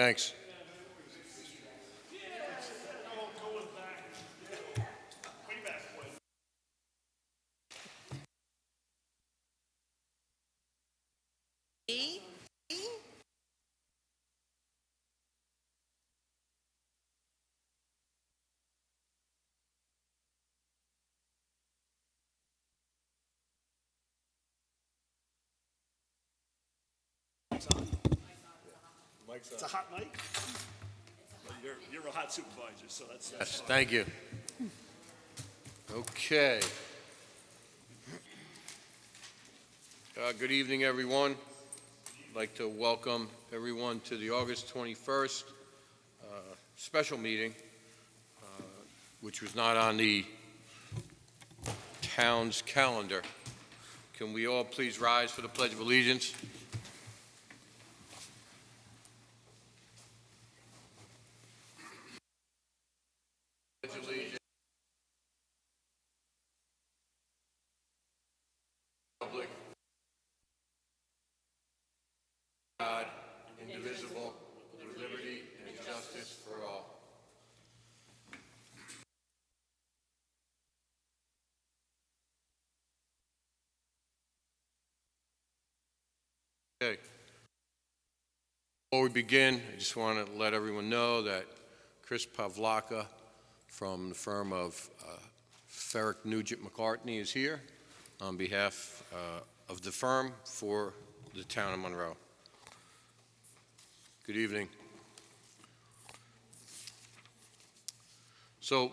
Thanks. It's a hot mic. Well, you're a hot supervisor, so that's Yes, fine. thank you. Okay. Good evening, everyone. I'd like to welcome everyone to the August 21st special meeting, which was not on the town's calendar. Can we all please rise for the Pledge of Allegiance? Pledge of Allegiance. Republic. God, indivisible, with liberty and justice for all. Okay. Before we begin, I just want to let everyone know that Chris Pavlaka from the firm of Ferrick Nugent McCartney is here on behalf of the firm for the town of Monroe. Good evening. So,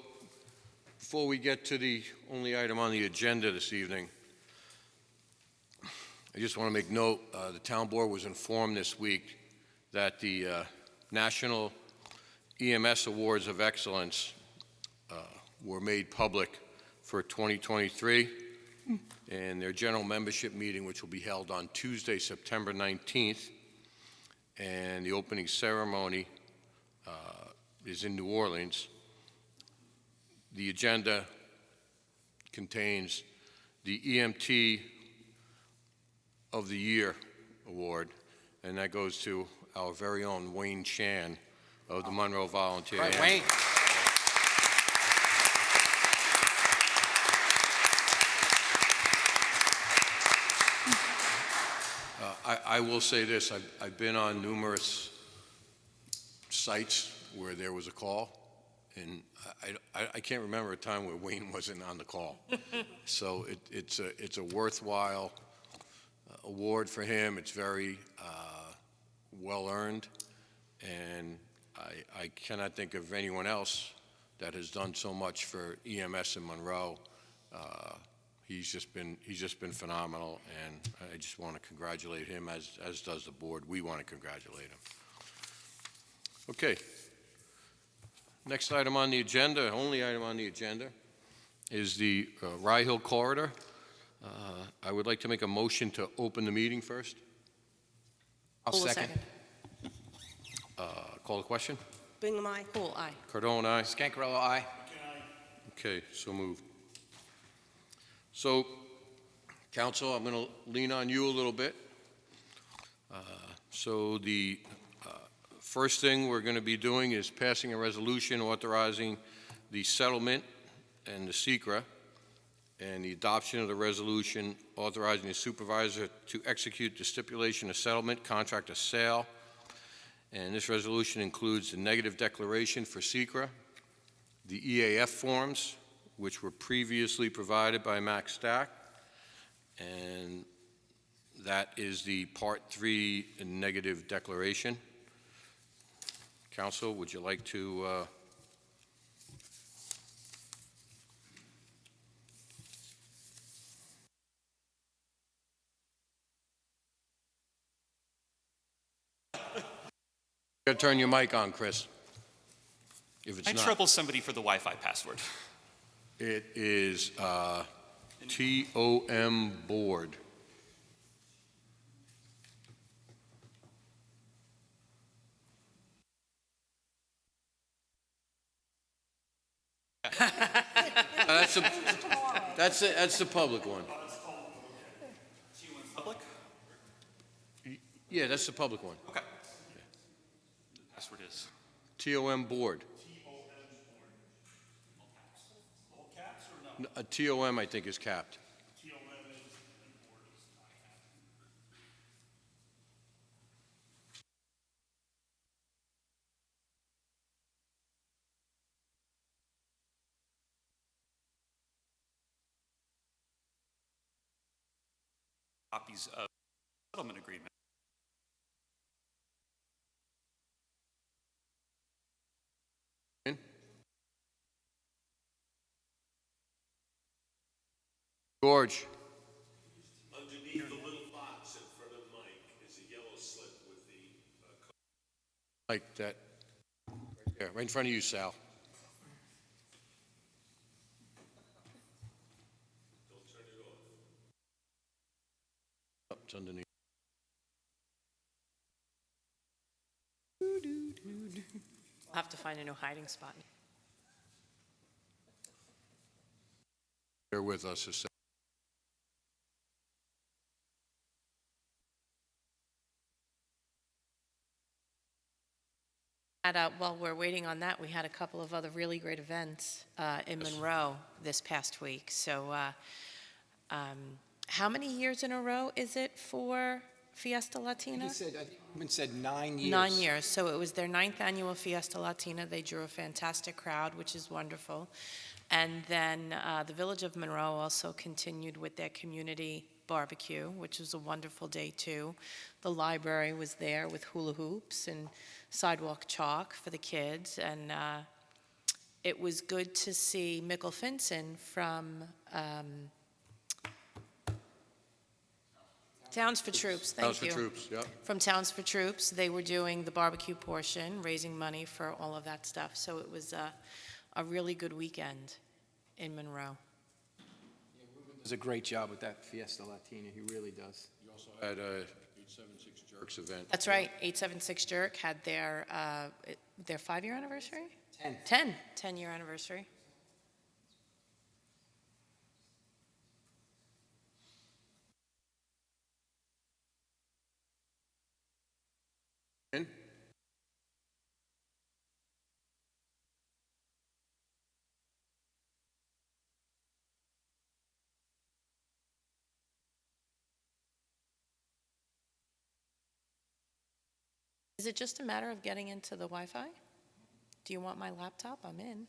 before we get to the only item on the agenda this evening, I just want to make note, the town board was informed this week that the National EMS Awards of Excellence were made public for 2023, and their general membership meeting, which will be held on Tuesday, September 19th, and the opening ceremony is in New Orleans. The agenda contains the EMT of the Year Award, and that goes to our very own Wayne Chan of the Monroe Volunteer. Right, Wayne. I will say this, I've been on numerous sites where there was a call, and I can't remember a time where Wayne wasn't on the call. So it's a worthwhile award for him. It's very well earned, and I cannot think of anyone else that has done so much for EMS in Monroe. He's just been phenomenal, and I just want to congratulate him, as does the board. We want to congratulate him. Okay. Next item on the agenda, only item on the agenda, is the Rye Hill Corridor. I would like to make a motion to open the meeting first. I'll second. Call the question. Bingham, aye. Poole, aye. Cardone, aye. Scancarello, aye. Okay, so moved. So, Council, I'm going to lean on you a little bit. So the first thing we're going to be doing is passing a resolution authorizing the settlement and the SECRA, and the adoption of the resolution authorizing the supervisor to execute the stipulation of settlement, contract of sale. And this resolution includes the negative declaration for SECRA, the EAF forms, which were previously provided by Max Stack, and that is the Part 3 negative declaration. Council, would you like to you gotta turn your mic on, Chris. If it's I not. trouble somebody for the Wi-Fi password. It is TOM board. That's the public one. Public? Yeah, that's the public one. Okay. Password is. TOM board. All caps or no? A TOM, I think, is capped. TOM is, and board is not capped. Copies of settlement agreement. George, Underneath the little box in front of Mike is a yellow slip with the, like that, right there, right in front of you, Sal. don't turn it off. Oh, it's underneath. We'll have to find a new hiding spot. Bear with us a second. While we're waiting on that, we had a couple of other really great events in Monroe this past week. So how many years in a row is it for Fiesta Latina? He said, I think Woman said 9 years. 9 years. So it was their 9th annual Fiesta Latina. They drew a fantastic crowd, which is wonderful. And then the Village of Monroe also continued with their community barbecue, which was a wonderful day too. The library was there with hula hoops and sidewalk chalk for the kids. And it was good to see Mikkel Finson from Towns for Troops, thank House you. for Troops, yep. From Towns for Troops. They were doing the barbecue portion, raising money for all of that stuff. So it was a really good weekend in Monroe. Does a great job with that Fiesta Latina. He really does. You also had a 876 Jerks event. That's right, 876 Jerk had their 5-year anniversary? 10. 10-year anniversary. In? Is it just a matter of getting into the Wi-Fi? Do you want my laptop? I'm in.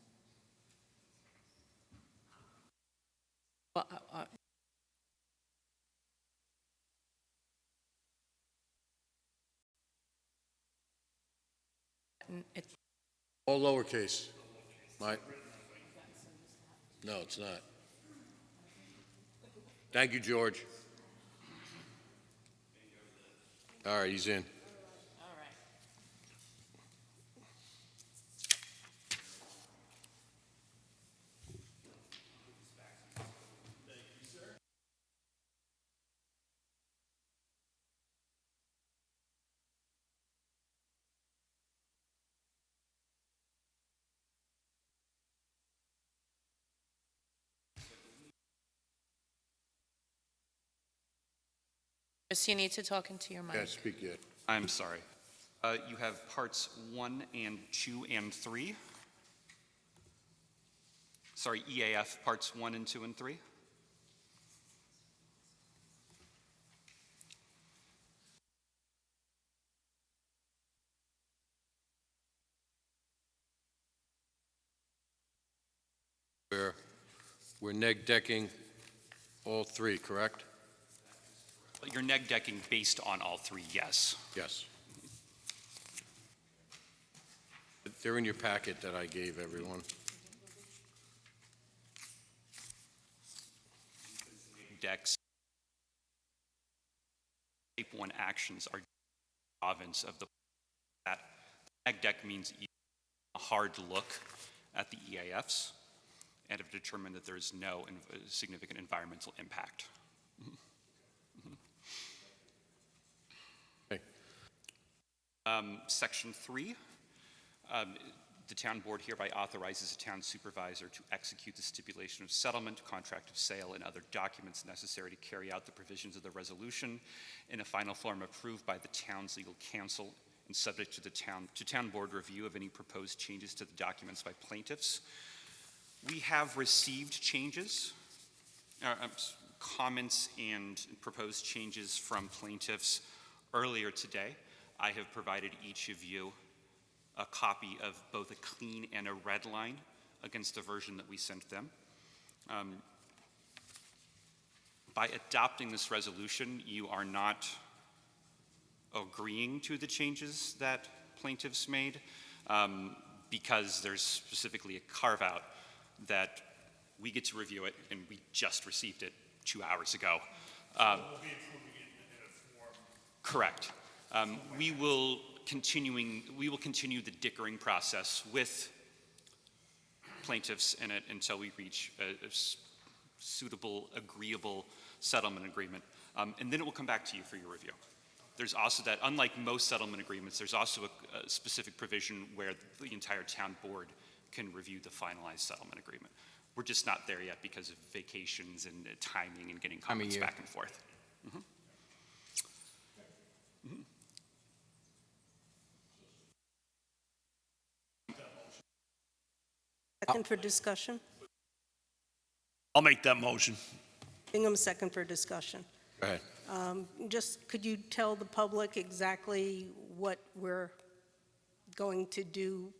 Well, it's All lowercase. Mike? No, it's not. Thank you, George. All right, he's in. all right. Just you need to talk into your mic. Yeah, speak yet. I'm sorry. You have parts 1 and 2 and 3. Sorry, EAF parts 1 and 2 and 3. We're neg decking all 3, correct? You're neg decking based on all 3, yes. Yes. They're in your packet that I gave everyone. Decks. Type 1 actions are province of the that neg deck means a hard look at the EAFs and have determined that there is no significant environmental impact. Okay. Section 3, the town board hereby authorizes the town supervisor to execute the stipulation of settlement, contract of sale, and other documents necessary to carry out the provisions of the resolution in a final form approved by the town's legal counsel and subject to town board review of any proposed changes to the documents by plaintiffs. We have received changes, comments and proposed changes from plaintiffs earlier today. I have provided each of you a copy of both a clean and a red line against the version that we sent them. By adopting this resolution, you are not agreeing to the changes that plaintiffs made, because there's specifically a carve-out that we get to review it, and we just received it 2 hours ago. We'll be approving it in a form. Correct. We will continue the dickering process with plaintiffs in it until we reach a suitable, agreeable settlement agreement. And then it will come back to you for your review. There's also that, unlike most settlement agreements, there's also a specific provision where the entire town board can review the finalized settlement agreement. We're just not there yet because of vacations and timing and getting comments back and forth. Mm-hmm. Mm-hmm. Second for discussion. I'll make that motion. Bingham, second for discussion. Go ahead. Just could you tell the public exactly what we're going to do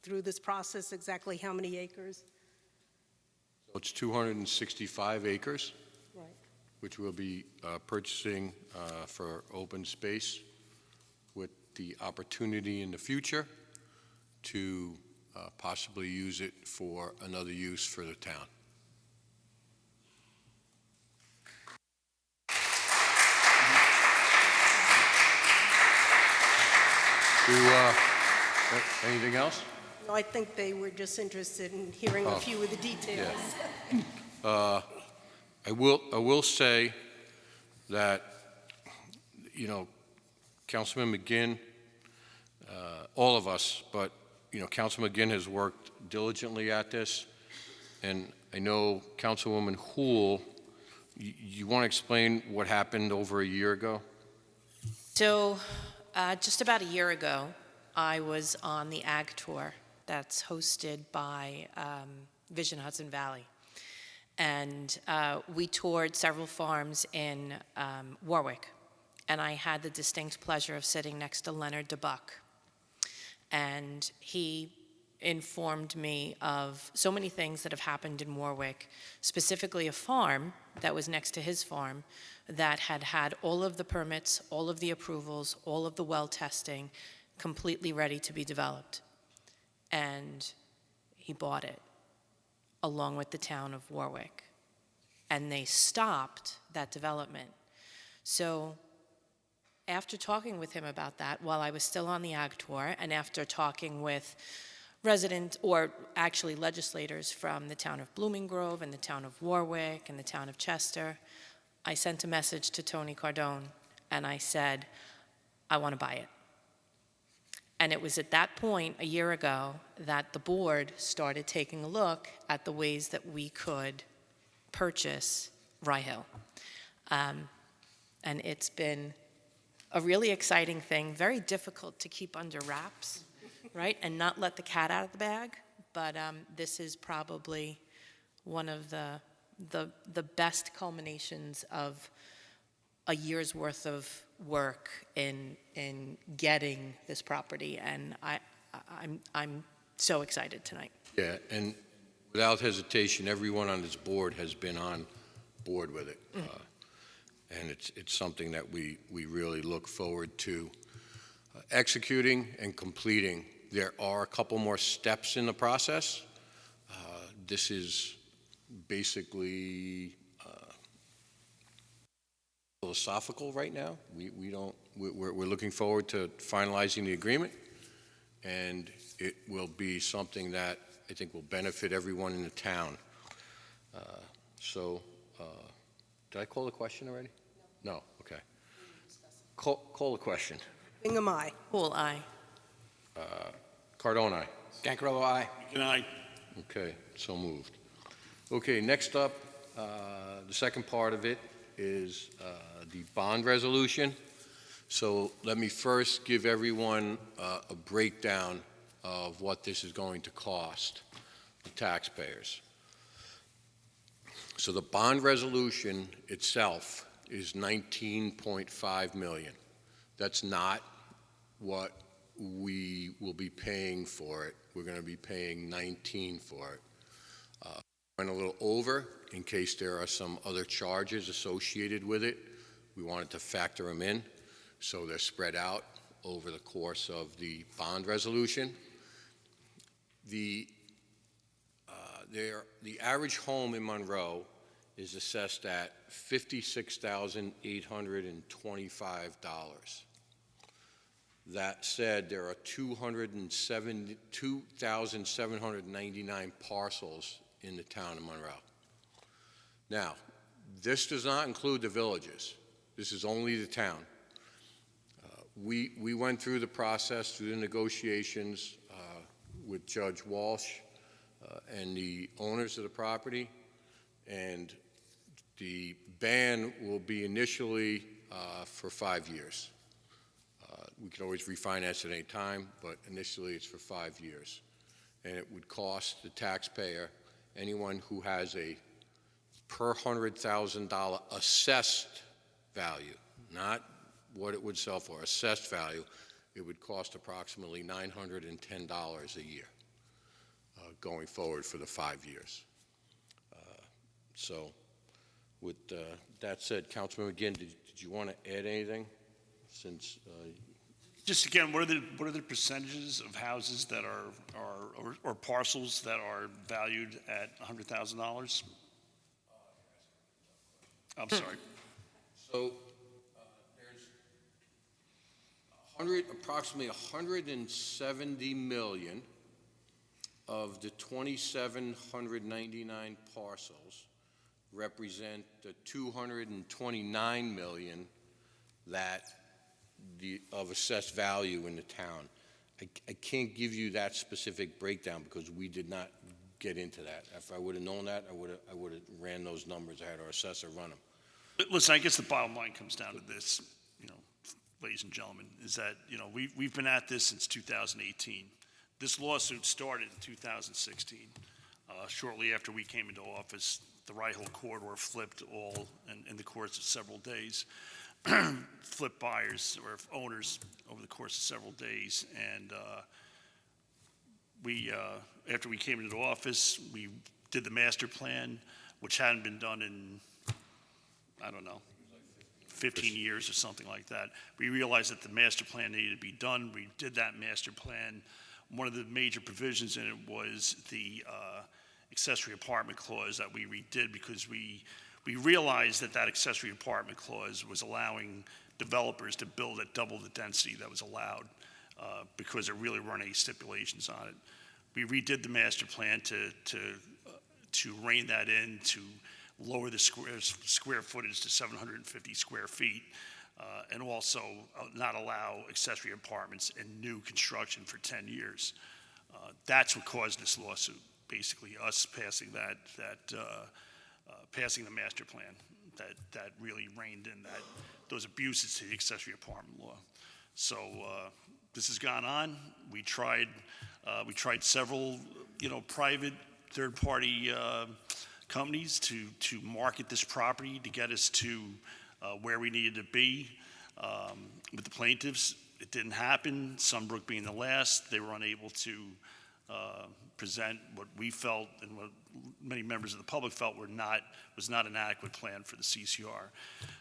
through this process, exactly how many acres? So it's 265 acres, Right. which we'll be purchasing for open space with the opportunity in the future to possibly use it for another use for the town. Anything else? No, I think they were just interested in hearing a few of the details. I will say that, Councilman McGinn, all of us, but, Councilman McGinn has worked diligently at this, and I know Councilwoman Houle, you want to explain what happened over a year ago? So, just about a year ago, I was on the Ag Tour that's hosted by Vision Hudson Valley. And we toured several farms in Warwick. And I had the distinct pleasure of sitting next to Leonard DeBuck. And he informed me of so many things that have happened in Warwick, specifically a farm that was next to his farm that had had all of the permits, all of the approvals, all of the well testing completely ready to be developed. And he bought it along with the town of Warwick. And they stopped that development. So after talking with him about that, while I was still on the Ag Tour, and after talking with legislators from the town of Blooming Grove and the town of Warwick and the town of Chester, I sent a message to Tony Cardone, and I said, I want to buy it. And it was at that point, a year ago, that the board started taking a look at the ways that we could purchase Rye Hill. And it's been a really exciting thing, very difficult to keep under wraps, right? And not let the cat out of the bag. But this is probably one of the best culminations of a year's worth of work in getting this property, and I'm so excited tonight. Yeah, and without hesitation, everyone on this board has been on board with it. And it's something that we really look forward to executing and completing. There are a couple more steps in the process. This is basically philosophical right now. We're looking forward to finalizing the agreement, and it will be something that I think will benefit everyone in the town. Did I call the question already? No. Okay. Call the question. Bingham, aye. Cool, aye. Cardone, aye. Gancarello, aye. Good night. Okay, so moved. Okay, next up, the second part of it is the bond resolution. So let me first give everyone a breakdown of what this is going to cost the taxpayers. So the bond resolution itself is 19.5 million. That's not what we will be paying for it. We're going to be paying 19 for it. Went a little over in case there are some other charges associated with it. We wanted to factor them in, so they're spread out over the course of the bond resolution. The average home in Monroe is assessed at $56,825. That said, there are 2,799 parcels in the town of Monroe. Now, this does not include the villages. This is only the town. We went through the process, through the negotiations with Judge Walsh and the owners of the property, and the ban will be initially for 5 years. We can always refinance at any time, but initially it's for 5 years. And it would cost the taxpayer, anyone who has a per $100,000 assessed value, not what it would sell for, assessed value, it would cost approximately $910 a year going forward for the 5 years. So with that said, Councilman McGinn, did you want to add anything? Since Just again, what are the percentages of houses that are or parcels that are valued at $100,000? I'm sorry. So there's approximately 170 million of the 2,799 parcels represent the 229 million that of assessed value in the town. I can't give you that specific breakdown because we did not get into that. If I would have known that, I would have ran those numbers. I had our assessor run them. Listen, I guess the bottom line comes down to this, ladies and gentlemen, is that, we've been at this since 2018. This lawsuit started in 2016. Shortly after we came into office, the Rye-Hill corridor flipped all in the course of several days. Flip buyers or owners over the course of several days. And after we came into office, we did the master plan, which hadn't been done in, 15 years or something like that. We realized that the master plan needed to be done. We did that master plan. One of the major provisions in it was the accessory apartment clause that we redid because we realized that accessory apartment clause was allowing developers to build at double the density that was allowed because there really weren't any stipulations on it. We redid the master plan to rein that in, to lower the square footage to 750 square feet, and also not allow accessory apartments in new construction for 10 years. That's what caused this lawsuit, basically us passing passing the master plan that really reined in those abuses to the accessory apartment law. So this has gone on. We tried several, private third-party companies to market this property to get us to where we needed to be with the plaintiffs. It didn't happen. Sunbrook being the last, they were unable to present what we felt and what many members of the public felt was not an adequate plan for the CCR.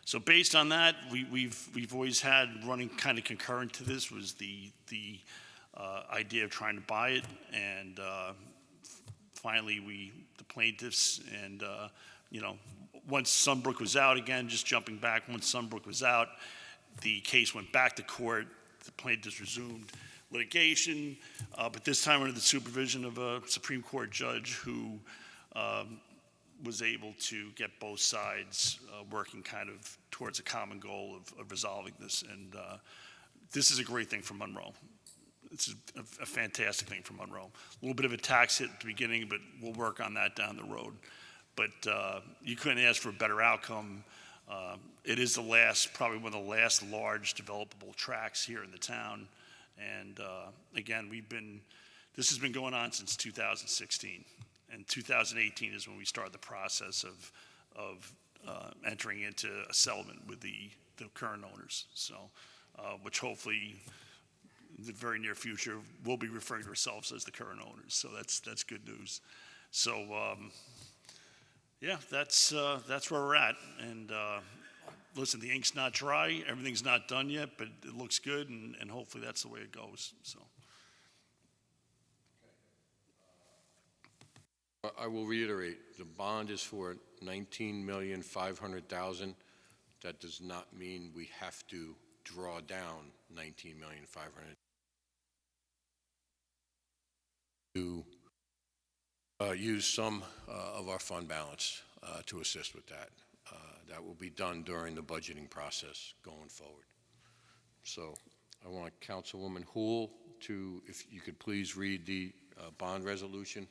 So based on that, we've always had running kind of concurrent to this was the idea of trying to buy it, and finally the plaintiffs and once Sunbrook was out, again just jumping back, once Sunbrook was out, the case went back to court. The plaintiffs resumed litigation, but this time under the supervision of a Supreme Court judge who was able to get both sides working kind of towards a common goal of resolving this. And this is a great thing for Monroe. This is a fantastic thing for Monroe. A little bit of a tax hit at the beginning, but we'll work on that down the road. But you couldn't ask for a better outcome It is the last, probably one of the last large developable tracks here in the town. And again, this has been going on since 2016. And 2018 is when we started the process of entering into a settlement with the current owners. So, which hopefully in the very near future, we'll be referring to ourselves as the current owners. So that's good news. So, yeah, that's where we're at. And listen, the ink's not dry, everything's not done yet, but it looks good, and hopefully that's the way it goes. So, I will reiterate, the bond is for $19,500,000. That does not mean we have to draw down $19,500,000 to use some of our fund balance to assist with that. That will be done during the budgeting process going forward. So I want Councilwoman Houle to, if you could please read the bond resolution.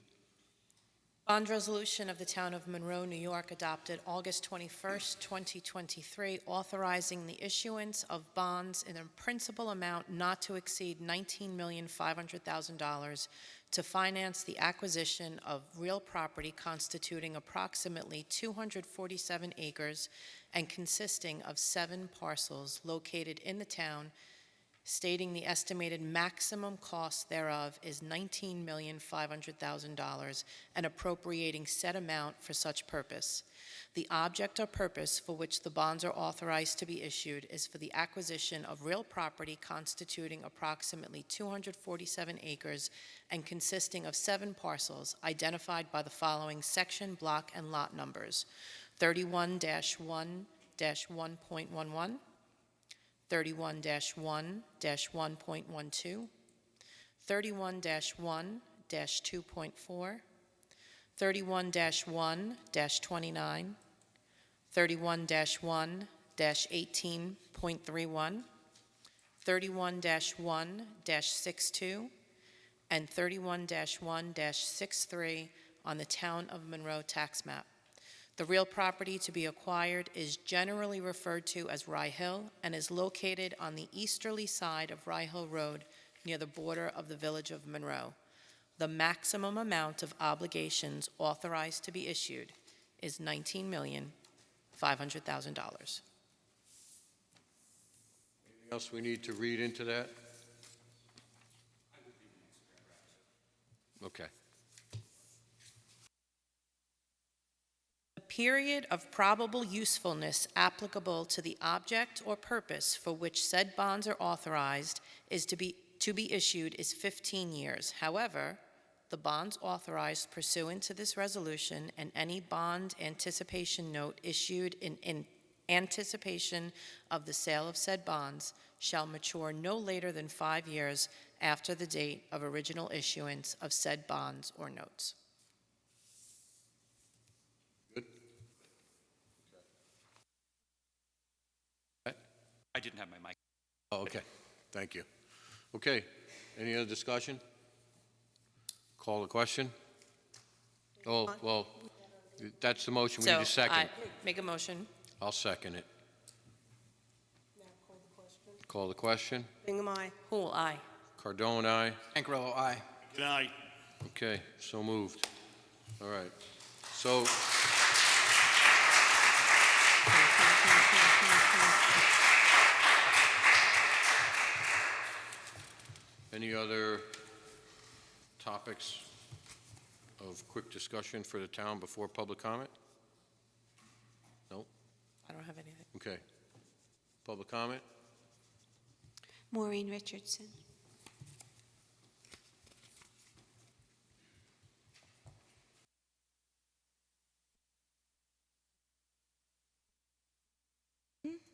Bond resolution of the Town of Monroe, New York, adopted August 21st, 2023, authorizing the issuance of bonds in a principal amount not to exceed $19,500,000 to finance the acquisition of real property constituting approximately 247 acres and consisting of 7 parcels located in the town, stating the estimated maximum cost thereof is $19,500,000 and appropriating said amount for such purpose. The object or purpose for which the bonds are authorized to be issued is for the acquisition of real property constituting approximately 247 acres and consisting of 7 parcels identified by the following section, block, and lot numbers: 31-1-1.11, 31-1-1.12, 31-1-2.4, 31-1-29, 31-1-18.31, 31-1-62, and 31-1-63 on the Town of Monroe tax map. The real property to be acquired is generally referred to as Rye Hill and is located on the easterly side of Rye Hill Road near the border of the village of Monroe. The maximum amount of obligations authorized to be issued is $19,500,000. Anything else we need to read into that? Okay. The period of probable usefulness applicable to the object or purpose for which said bonds are authorized is to be issued is 15 years. However, the bonds authorized pursuant to this resolution and any bond anticipation note issued in anticipation of the sale of said bonds shall mature no later than 5 years after the date of original issuance of said bonds or notes. Good. I didn't have my mic. Oh, okay. Thank you. Okay. Any other discussion? Call the question? Oh, well, that's the motion. We need a second. I make a motion. I'll second it. Now call the question. Call the question. Bingham, aye. Hool, aye. Cardone, aye. Ankarello, aye. good night. Okay, so moved. All right. So, any other topics of quick discussion for the town before public comment? No? I don't have anything. Okay. Public comment? Maureen Richardson.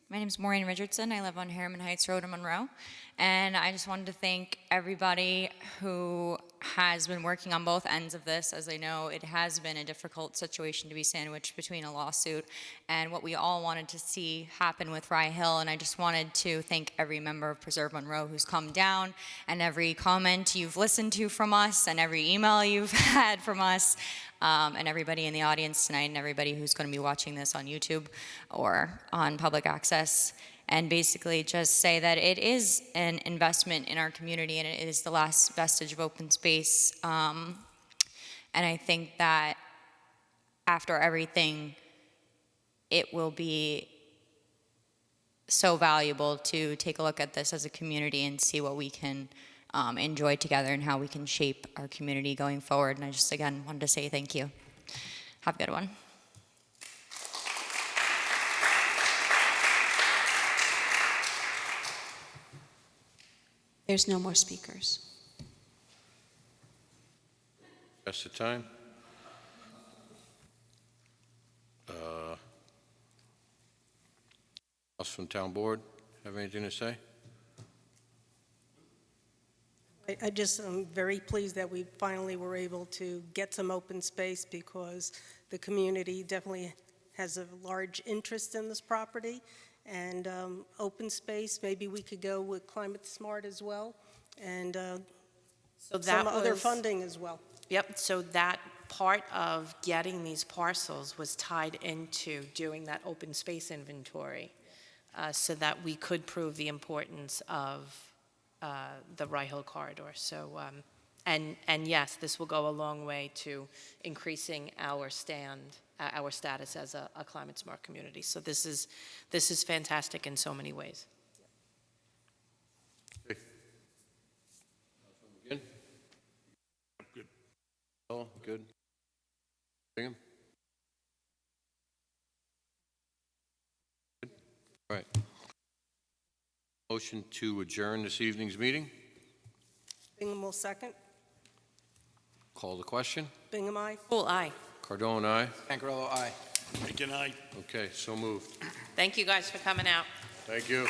My name is Maureen Richardson. I live on Harriman Heights Road in Monroe. And I just wanted to thank everybody who has been working on both ends of this. As I know, it has been a difficult situation to be sandwiched between a lawsuit and what we all wanted to see happen with Rye Hill. And I just wanted to thank every member of Preserve Monroe who's come down, and every comment you've listened to from us, and every email you've had from us. and everybody in the audience tonight and everybody who's going to be watching this on YouTube or on public access, and basically just say that it is an investment in our community and it is the last vestige of open space. And I think that after everything, it will be so valuable to take a look at this as a community and see what we can enjoy together and how we can shape our community going forward. And I just, again, wanted to say thank you. Have a good one. There's no more speakers. That's the time. Us from town board, have anything to say? I just am very pleased that we finally were able to get some open space because the community definitely has a large interest in this property. And open space, maybe we could go with Climate Smart as well, and So that some other was- funding as well. Yep, so that part of getting these parcels was tied into doing that open space inventory, so that we could prove the importance of the Rye Hill corridor. So, and yes, this will go a long way to increasing our status as a climate smart community. So this is fantastic in so many ways. Okay. Good? Good. Oh, good. Bingham? Good. All right. Motion to adjourn this evening's meeting. Bingham will second. Call the question. Bingham, aye. Cool, aye. Cardone, aye. Pancarello, aye. Again, Okay, so moved. Thank you guys for coming out. Thank you.